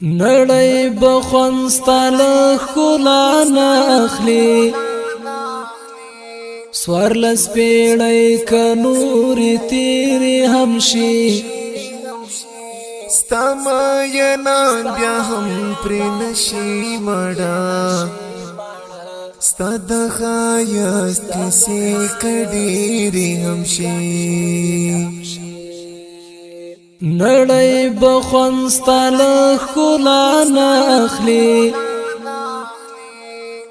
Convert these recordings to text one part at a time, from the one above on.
نړۍ بخونستال خلا ناخلی سوارلس پیړۍ کنوري تیری همشي ستاماینا بیا هم پرنشي مړه ستاد خایست کسی کډيري همشي نړۍ بخونستال خلا ناخلی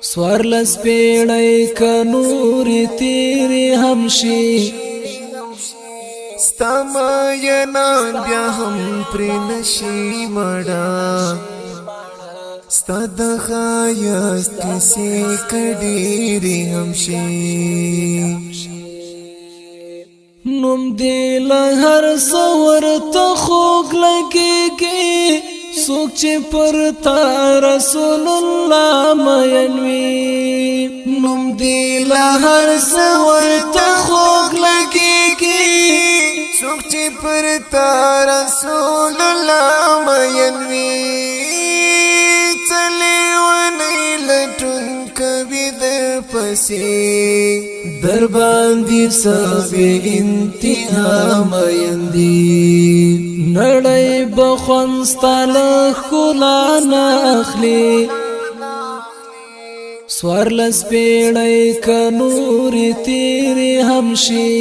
سوارلس پیړۍ کنوري تیری همشي ستاماینا بیا هم پرنشي مړه ستاد خایست کسی کډيري همشي نوم دی لهر سور ته خوږ لګيږي څوک چې پر تا رسول الله مینوي نوم دی لهر سور ته خوږ لګيږي څوک چې پر تا رسول الله مینوي چلے ونی لټون کوي در پسې در باندې سب انتها مېندي نړۍ بخونستال خلا ناخلی سوارلس پیړۍ کنوري تیری همشي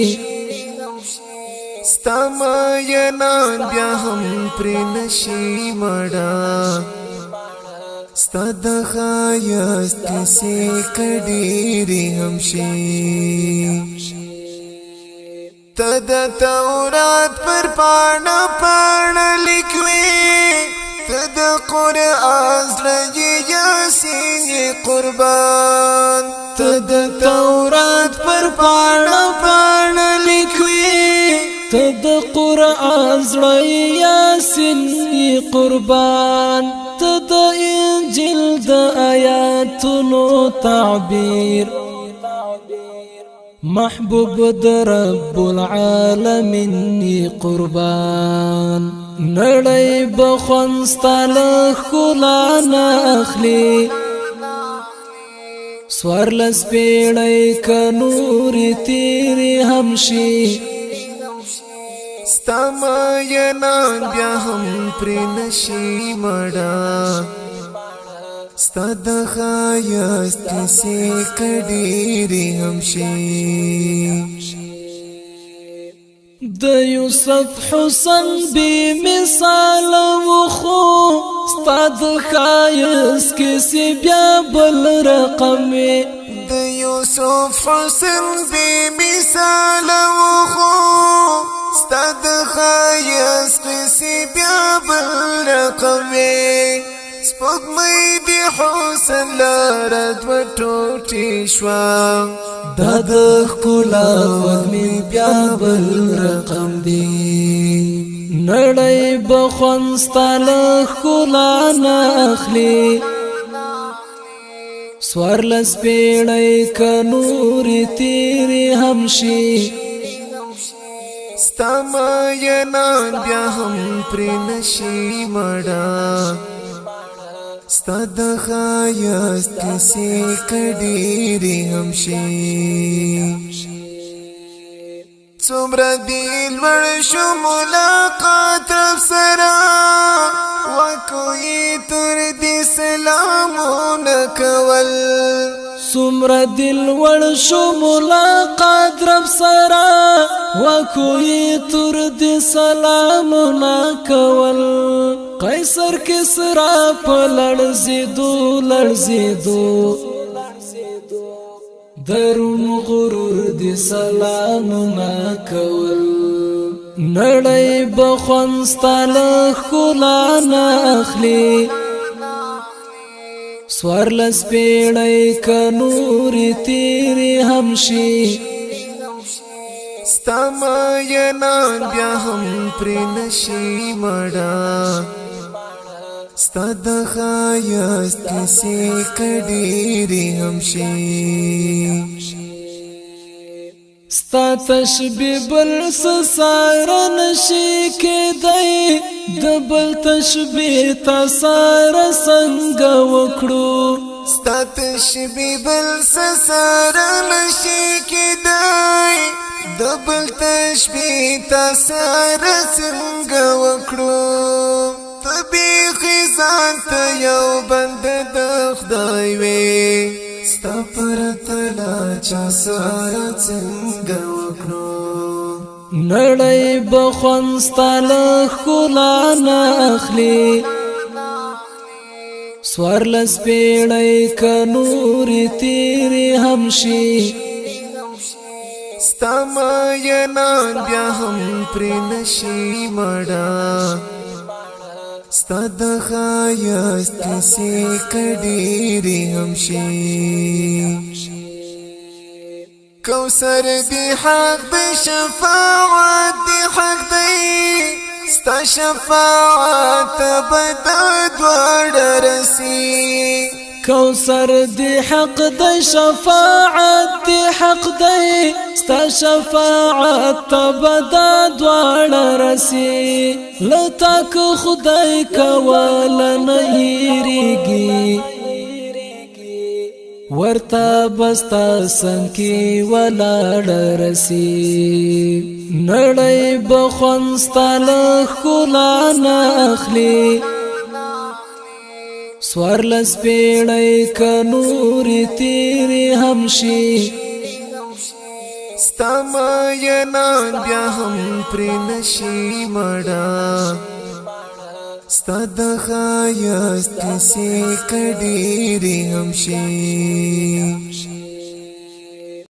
ستاماینا بیا هم پرنشي مړه ستاد خایست کسی کډيري همشي تد تورات پر پاڼه پاڼه لیکوي تد قرآن زړه یاسین قربان تد تورات پر پاڼه پاڼه لیکوي تد قرآن زړه یاسین قربان تد انجیل د آیاتونو تعبیر محبوب د رب العالمین قربان نړۍ بخونستال خلا ناخلی سوارلس پیړۍ کنوري تیری همشي ستاماینا بیا هم پرنشي مړه ستاد خایست کسی کډيري همشي د یوسف حسن بی مثال وخو ستاد خایست کسی بیا بل رقم د یوسف حسن بی مثال وخو ستاد خایست کسی بیا بل رقم سپوږمۍ دی حسن لرد و ټوټې شوه دا د ښکلا وږمې بیا بل رقم دی نړۍ بخونستال ښکلا ناخلی سوارلس پیړۍ کنوري تیری همشي ستاماینا بیا هم پرنشي مړه ستاد خایست کسی کډيري همشي څومره دی لوړ شو ملاقات رب سره وکوي تر دې سلامونه کول څومره دل وړ شو ملاقات رب سره وکوي تر دې سلامونه کول قیصر کسرا په لړزیدو درون غرور دې سلامونه کول نړۍ بخونستال خلا ناخلی سوارلس پیړۍ کنوري تیری همشي ستاماینا بیا هم پرنشي مړه ستاد خایست کسی کډيري همشي ستا تشبیه بل سسار نشی کېدی د بل تشبیه تا ساره څنګه وکړو ستا تشبیه بل سسار نشی کېدی د بل تشبیه تا ساره څنګه وکړو طبیعي ځان ته یو بنده د خدای وي ستا پرته لا چا سره څنګه وکړو نړۍ به خوند ستا له ښکلا نه اخلي څوارلس پېړۍ که نورې تېرې هم شي ستا مینان بیا هم پرې نشي مړه ستا د ښایست کیسې که ډېرې هم شي کوثر دی حق دی شفاعت دی حق دی ستا شفاعت به دا دواړه رسي کوثر دی حق دی شفاعت دی حق دی ستا شفاعت تبدا دواړه رسی لتا که خدای کول نه هیریږي ورته بستا سنکی ولاړ رسی نړۍ به خوند ستا له ښکلا نه اخلي څوارلس پېړۍ که نورې تېرې هم شي ستا مینان بیا هم پرې نشي مړه ستا د ښایست کیسې که ډېرې هم شي